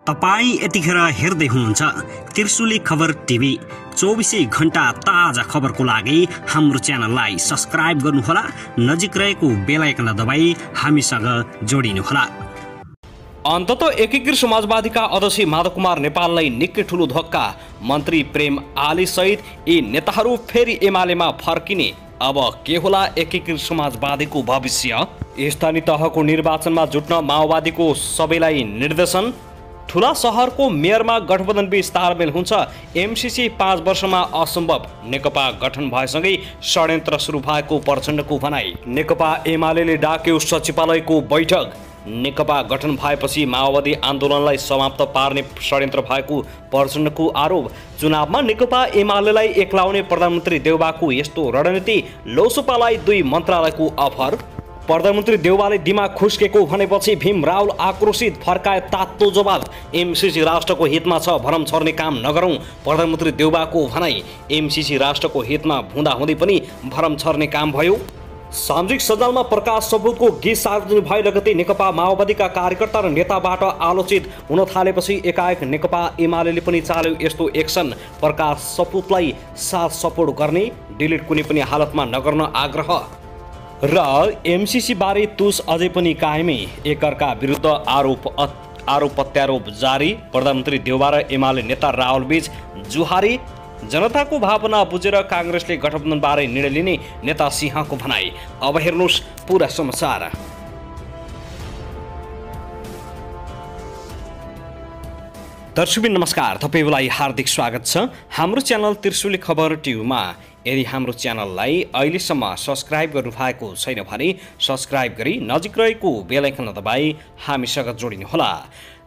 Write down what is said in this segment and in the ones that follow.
तपाई यतिखेर हेर्दै हुनुहुन्छ त्रिशुली खबर टिभी। 24 घण्टा ताजा खबरको लागि हाम्रो च्यानललाई सब्स्क्राइब गर्नुहोला, नजिक रहेको बेल आइकन दबाई हामीसँग जोडिनुहोला। अन्ततः एकीकृत समाजवादीका अध्यक्ष माधव कुमार नेपाललाई निकै ठूलो धक्का। मन्त्री प्रेम आली सहित यी नेताहरू फेरि एमालेमा फर्किने। अब के होला एकीकृत समाजवादीको भविष्य? स्थानीय तहको निर्वाचनमा जुट्न माओवादीको सबैलाई निर्देशन। ठूला शहरको मेयरमा गठबन्धन बीच तालमेल हुन्छ। एमसीसी 5 वर्षमा असम्भव। नेकपा गठन भएसँगै षड्यन्त्र सुरु भएको प्रचण्डको भनाई। नेकपा एमालेले डाक्यो सचिवालयको बैठक। नेकपा गठन भएपछि माओवादी आन्दोलनलाई समाप्त पार्ने षड्यन्त्र भएको प्रचण्डको आरोप। चुनावमा नेकपा एमालेलाई एक्लाउने प्रधानमन्त्री देउबाको यस्तो रणनीति। लोसपालाई 2 मन्त्रालयको अफर। प्रधानमन्त्री देउबाले दिमाग खुस्केको भनेपछि भीम रावल आक्रोशित, फर्काए तातो जवाब। एमसीसी राष्ट्रको हितमा छ, भरम छर्ने काम नगरौं, प्रधानमन्त्री देउबाको भनाई। एमसीसी राष्ट्रको हितमा हुँदाहुँदै पनि भरम छर्ने काम भयो। सामाजिक सञ्जालमा प्रकाश सपुतको गीत सार्वजनिक भए लगतै नेकपा माओवादीका कार्यकर्ता र नेताबाट आलोचित हुन थालेपछि एकाएक नेकपा एमालेले पनि चाल्यो यस्तो एक्सन। प्रकाश सपुतलाई साथ सपोर्ट गर्ने, डिलिट कुनै पनि हालतमा नगर्न आग्रह। र एमसीसी बारे तुस अझै पनि कायमै। एकअर्का विरुद्ध आरोप प्रत्यारोप जारी। प्रधानमन्त्री देउबा र एमाले नेता रावल बीच जुहारी। जनताको भावना बुझेर काङ्ग्रेसले गठबन्धनबारे निर्णय लिने नेता सिंहको भनाई। अब हेर्नुहोस् पुरा समाचार। दर्शकबिन नमस्कार, तपाईलाई हार्दिक स्वागत छ हाम्रो च्यानल त्रिशुली खबर टिभीमा। यदि हाम्रो च्यानललाई अहिलेसम्म सब्स्क्राइब गर्नुभएको छैन भने सब्स्क्राइब गरी नजिक रहेको बेल आइकन दबाई हामीसँग जोडिनुहोला।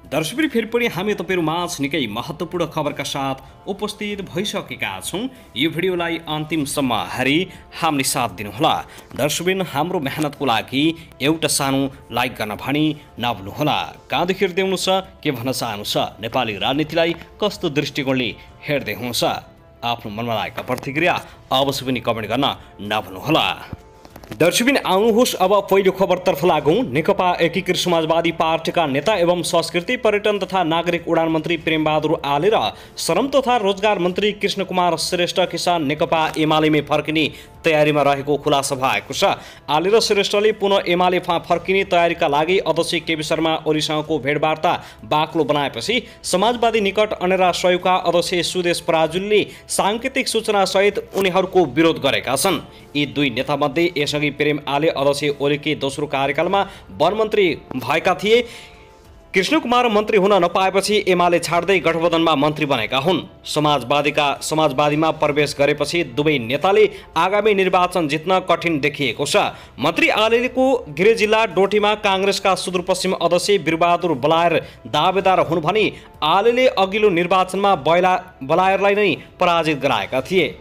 दर्शकबिन फेरि पनि हामी तपाईहरु माझ निकै महत्त्वपूर्ण खबरका साथ उपस्थित भइसकेका छौं। यो भिडियोलाई अन्तिमसम्म हेरी हामीले साथ दिनुहोला। दर्शकबिन हाम्रो मेहनतको लागि एउटा सानो लाइक गर्न भनी नभुल्नुहोला। कहाँदेखि हेर्दै हुनुहुन्छ, के भन्न चाहनुहुन्छ, नेपाली राजनीतिलाई कस्तो दृष्टिकोणले हेर्दै हुनुहुन्छ, आफ्नो मनमा लागेका प्रतिक्रिया अवश्य पनि कमेन्ट गर्न नभुल्नुहोला। दर्शकबिन आउनुहोस् अब पहिलो खबरतर्फ लागौं। नेकपा एकीकृत समाजवादी पार्टीका नेता एवं संस्कृति पर्यटन तथा नागरिक उडान मन्त्री प्रेमबहादुर आले र श्रम तथा रोजगार मन्त्री कृष्ण कुमार श्रेष्ठ किसान नेकपा एमालेमै फर्किने तयारीमा रहेको खुलासा भएको छ। आले र श्रेष्ठले पुनः एमाले फर्किने तयारीका लागि अध्यक्ष केपी शर्मा ओलीसँगको भेटवार्ता बाक्लो बनाएपछि समाजवादी निकट अनेरा सहयोगका अध्यक्ष सुदेश पराजुलीले साङ्केतिक सूचना सहित उनीहरूको विरोध गरेका छन्। यी 2 नेतामध्ये यसअघि प्रेम आले अध्यक्ष ओलीकै दोस्रो कार्यकालमा वन मन्त्री भएका थिए। कृष्ण कुमार मन्त्री हुन नपाएपछि एमाले छाड्दै गठबन्धनमा मन्त्री बनेका हुन्। समाजवादीमा प्रवेश गरेपछि दुवै नेताले आगामी निर्वाचन जित्न कठिन देखिएको छ। मन्त्री आलेको गृह जिल्ला डोटीमा काङ्ग्रेसका सुदूरपश्चिम अध्यक्ष वीरबहादुर बलायर दावेदार हुन् भने आलेले अघिल्लो निर्वाचनमा बलायरलाई नै पराजित गराएका थिए।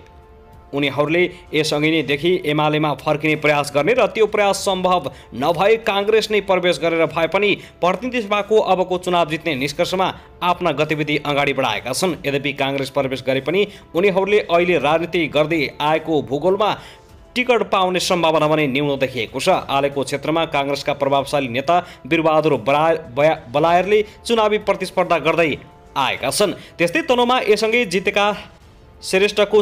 उनीहरूले यसअघि नै देखि एमालेमा फर्किने प्रयास गर्ने र त्यो प्रयास सम्भव नभए काङ्ग्रेस नै प्रवेश गरेर भए पनि प्रतिनिधि सभाको अबको चुनाव जित्ने निष्कर्षमा आफ्ना गतिविधि अगाडि बढाएका छन्। यद्यपि काङ्ग्रेस प्रवेश गरे पनि उनीहरूले अहिले राजनीति गर्दै आएको भूगोलमा टिकट पाउने सम्भावना भने न्यून देखिएको छ। आलेको क्षेत्रमा काङ्ग्रेसका प्रभावशाली नेता वीरबहादुर बलायरले चुनावी प्रतिस्पर्धा गर्दै आएका छन्। त्यस्तै तनहुमा यससँगै जितेका श्रेष्ठको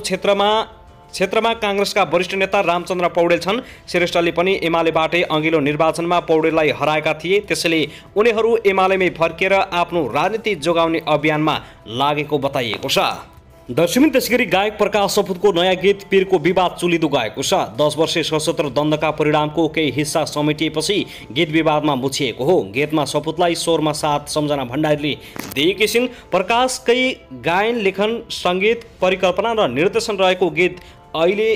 क्षेत्रमा काङ्ग्रेसका वरिष्ठ नेता रामचन्द्र पौडेल छन्। श्रेष्ठले पनि एमालेबाटै अघिल्लो निर्वाचनमा पौडेललाई हराएका थिए। त्यसैले उनीहरू एमालेमै फर्किएर आफ्नो राजनीति जोगाउने अभियानमा लागेको बताइएको छ। दर्शकबिन त्यसैगरी गायक प्रकाश सपुतको नयाँ गीत पीरको विवाद चुलिदो गएको छ। 10 वर्षे सशस्त्र द्वन्द्वका परिणामको केही हिस्सा समेटिएपछि गीत विवादमा मुछिएको हो। गीतमा सपुतलाई स्वरमा साथ सम्झना भण्डारीले दिएकी छिन्। प्रकाशकै गायन, लेखन, सङ्गीत, परिकल्पना र निर्देशन रहेको गीत अहिले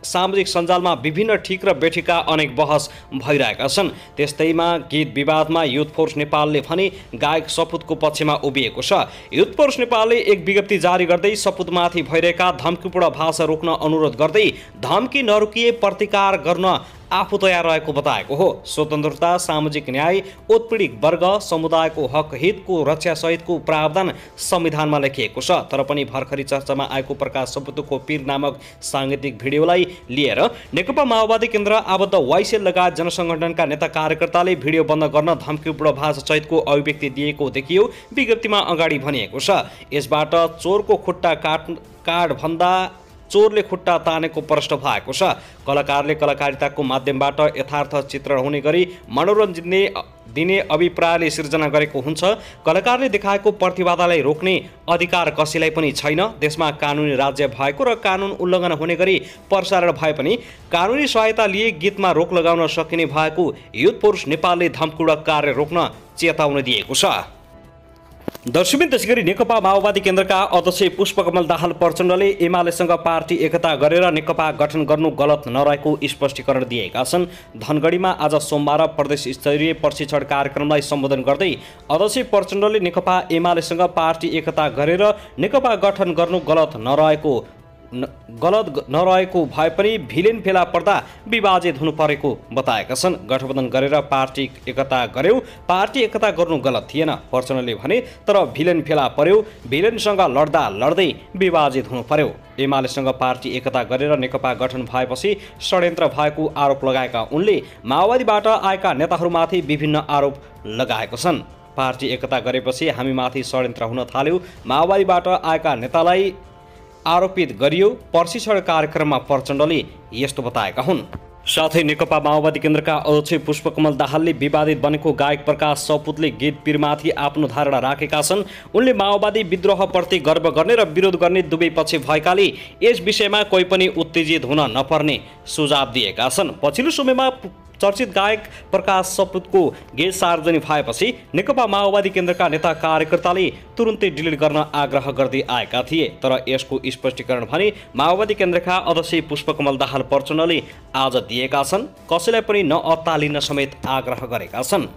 सामाजिक सञ्जालमा विभिन्न ठिक र बेठिकका अनेक बहस भइरहेका छन्। त्यस्तैमा गीत विवादमा युथ फोर्स नेपालले भने गायक सपुतको पक्षमा उभिएको छ। युथ फोर्स नेपालले एक विज्ञप्ति जारी गर्दै सपुतमाथि भइरहेका धम्कीपूर्ण भाषा रोक्न अनुरोध गर्दै धम्की नरोकिए प्रतिकार गर्न आफू तयार रहेको बताएको हो। स्वतन्त्रता, सामाजिक न्याय, उत्पीडित वर्ग समुदायको हक हितको रक्षा सहितको प्रावधान संविधानमा लेखिएको छ। तर पनि भर्खरै चर्चामा आएको प्रकाश सपुतको पीर नामक साङ्गीतिक भिडियोलाई लिएर नेकपा माओवादी केन्द्र आबद्ध वाइसेल लगायत जनसङ्गठनका नेता कार्यकर्ताले भिडियो बन्द गर्न धम्कीपूर्ण भाषा सहितको अभिव्यक्ति दिएको देखियो। विज्ञप्तिमा अगाडि भनिएको छ, यसबाट चोरको खुट्टा काट भन्दा चोरले खुट्टा तानेको प्रश्न भएको छ। कलाकारले कलाकारिताको माध्यमबाट यथार्थ चित्रण हुने गरी मनोरञ्जन दिने अभिप्रायले सिर्जना गरेको हुन्छ। कलाकारले देखाएको प्रतिबाधालाई रोक्ने अधिकार कसैलाई पनि छैन। देशमा कानुनी राज्य भएको र कानुन उल्लङ्घन हुने गरी प्रसारण भए पनि कानुनी सहायता लिए गीतमा रोक लगाउन सकिने भएको युथ फोर्स नेपालले धम्कीपूर्ण कार्य रोक्न चेतावनी दिएको छ। दर्शकबिन त्यसैगरी नेकपा माओवादी केन्द्रका अध्यक्ष पुष्पकमल दाहाल प्रचण्डले एमालेसँग पार्टी एकता गरेर नेकपा गठन गर्नु गलत नरहेको स्पष्टीकरण दिएका छन्। धनगढीमा आज सोमबार प्रदेश स्तरीय प्रशिक्षण कार्यक्रमलाई सम्बोधन गर्दै अध्यक्ष प्रचण्डले नेकपा एमालेसँग पार्टी एकता गरेर नेकपा गठन गर्नु गलत नरहेको भए पनि भिलेन फेला पर्दा विभाजित हुनु परेको बताएका छन्। गठबन्धन गरेर पार्टी एकता गर्यो, पार्टी एकता गर्नु गलत थिएन प्रचण्डले भने, तर भिलेन फेला पर्यो, भिलेनसँग लड्दा लड्दै विभाजित हुनु पर्यो। एमालेसँग पार्टी एकता गरेर नेकपा गठन भएपछि षड्यन्त्र भएको आरोप लगाएका उनले माओवादीबाट आएका नेताहरूमाथि विभिन्न आरोप लगाएका छन्। पार्टी एकता गरेपछि हामीमाथि षड्यन्त्र हुन थाल्यो, माओवादीबाट आएका नेतालाई आरोपित गरियो। प्रशिक्षण कार्यक्रममा प्रचण्डले यस्तो बताएका हुन्। साथै नेकपा माओवादी केन्द्रका अध्यक्ष पुष्पकमल दाहालले विवादित बनेको गायक प्रकाश सपुतले गीत पीरमाथि आफ्नो धारणा राखेका छन्। उनले माओवादी विद्रोहप्रति गर्व गर्ने र विरोध गर्ने दुवै पक्ष भएकाले यस विषयमा कोही पनि उत्तेजित हुन नपर्ने सुझाव दिएका छन्। पछिल्लो समयमा चर्चित गायक प्रकाश सपुतको गीत सार्वजनिक भएपछि नेकपा माओवादी केन्द्रका नेता कार्यकर्ताले तुरुन्तै डिलिट गर्न आग्रह गर्दै आएका थिए। तर यसको स्पष्टीकरण भने माओवादी केन्द्रका अध्यक्ष पुष्पकमल दाहाल प्रचण्डले आज दिएका छन्। कसैलाई पनि नअत्तालिन समेत आग्रह गरेका छन्।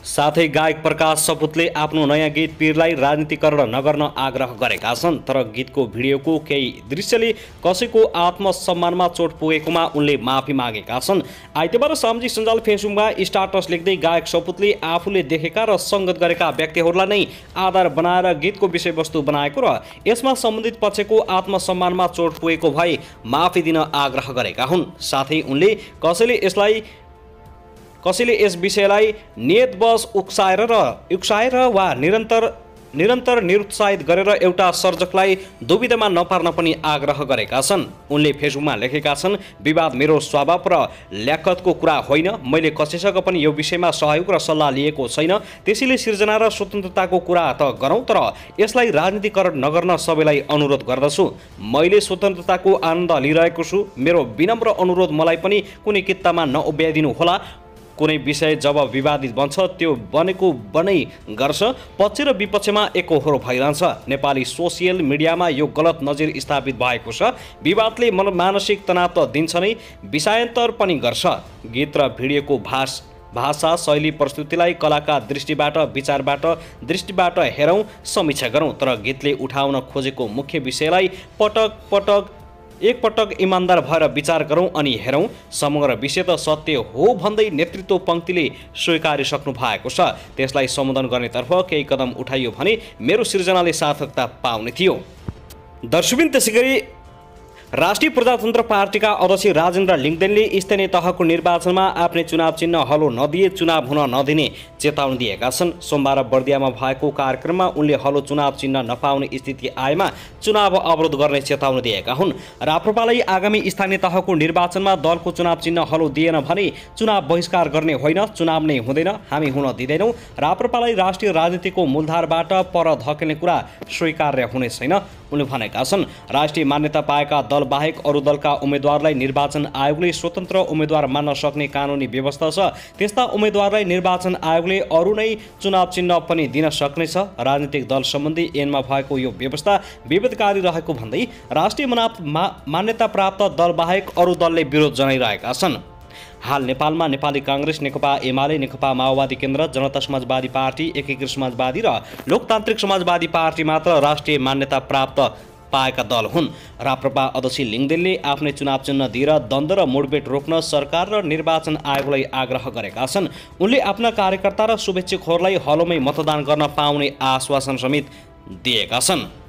साथै गायक प्रकाश सपुतले आफ्नो नयाँ गीत पीरलाई राजनीतिकरण नगर्न आग्रह गरेका छन्। तर गीतको भिडियोको केही दृश्यले कसैको आत्मसम्मानमा चोट पुगेकोमा उनले माफी मागेका छन्। आइतबार सामाजिक सञ्जाल फेसबुकमा स्टाटस लेख्दै गायक सपुतले आफूले देखेका र सङ्गत गरेका व्यक्तिहरूलाई नै आधार बनाएर गीतको विषयवस्तु बनाएको र यसमा सम्बन्धित पक्षको आत्मसम्मानमा चोट पुगेको भए माफी दिन आग्रह गरेका हुन्। साथै उनले कसैले यस विषयलाई नियतवश उक्साएर वा निरन्तर निरुत्साहित गरेर एउटा सर्जकलाई दुविधामा नपार्न पनि आग्रह गरेका छन्। उनले फेसबुकमा लेखेका छन्, विवाद मेरो स्वभाव र ल्याकतको कुरा होइन। मैले कसैसँग पनि यो विषयमा सहयोग र सल्लाह लिएको छैन। त्यसैले सृजना र स्वतन्त्रताको कुरा त गरौँ, तर यसलाई राजनीतिकरण नगर्न सबैलाई अनुरोध गर्दछु। मैले स्वतन्त्रताको आनन्द लिइरहेको छु। मेरो विनम्र अनुरोध मलाई पनि कुनै कित्तामा नउभ्याइदिनु होला। कुनै विषय जब विवादित बन्छ त्यो बनेको बनै गर्छ, पक्ष र विपक्षमा एकहोरो भइरहन्छ। नेपाली सोसियल मिडियामा यो गलत नजिर स्थापित भएको छ। विवादले मानसिक तनाव त दिन्छ नै, विषयान्तर पनि गर्छ। गीत र भिडियोको भाषा शैली प्रस्तुतिलाई कलाका दृष्टिबाट हेरौँ, समीक्षा गरौँ। तर गीतले उठाउन खोजेको मुख्य विषयलाई एकपटक इमान्दार भएर विचार गरौँ अनि हेरौँ। समग्र विषय त सत्य हो भन्दै नेतृत्व पङ्क्तिले स्वीकारिसक्नु भएको छ। त्यसलाई सम्बोधन गर्नेतर्फ केही कदम उठाइयो भने मेरो सृजनाले सार्थकता पाउने थियो। दर्शकबिन त्यसैगरी राष्ट्रिय प्रजातन्त्र पार्टीका अध्यक्ष राजेन्द्र लिङ्गदेनले स्थानीय तहको निर्वाचनमा आफ्नै चुनाव चिन्ह हलो नदिए चुनाव हुन नदिने चेतावनी दिएका छन्। सोमबार बर्दियामा भएको कार्यक्रममा उनले हलो चुनाव चिन्ह नपाउने स्थिति आएमा चुनाव अवरोध गर्ने चेतावनी दिएका हुन्। राप्रपालाई आगामी स्थानीय तहको निर्वाचनमा दलको चुनाव चिन्ह हलो दिएन भने चुनाव बहिष्कार गर्ने होइन, चुनाव नै हुँदैन, हामी हुन दिँदैनौँ। राप्रपालाई राष्ट्रिय राजनीतिको मूलधारबाट पर धकेल्ने कुरा स्वीकार्य हुने छैन उनले भनेका छन्। राष्ट्रिय मान्यता पाएका दल बाहेक अरू दलका उम्मेद्वारलाई निर्वाचन आयोगले स्वतन्त्र उम्मेद्वार मान्न सक्ने कानुनी व्यवस्था छ। त्यस्ता उम्मेद्वारलाई निर्वाचन आयोगले अरू नै चुनाव चिन्ह पनि दिन सक्नेछ। राजनीतिक दल सम्बन्धी ऐनमा भएको यो व्यवस्था विवादकारी रहेको भन्दै राष्ट्रिय मान्यता प्राप्त दल बाहेक अरू दलले विरोध जनाइरहेका छन्। हाल नेपालमा नेपाली काङ्ग्रेस, नेकपा एमाले, नेकपा माओवादी केन्द्र, जनता समाजवादी पार्टी, एकीकृत समाजवादी र लोकतान्त्रिक समाजवादी पार्टी मात्र राष्ट्रिय मान्यता प्राप्त पाएका दल हुन्। राप्रपा अध्यक्ष लिङदेनले आफ्नै चुनाव चिन्ह दिएर द्वन्द्व र मुडभेड रोक्न सरकार र निर्वाचन आयोगलाई आग्रह गरेका छन्। उनले आफ्ना कार्यकर्ता र शुभेच्छुकहरूलाई हलोमै मतदान गर्न पाउने आश्वासन समेत दिएका छन्।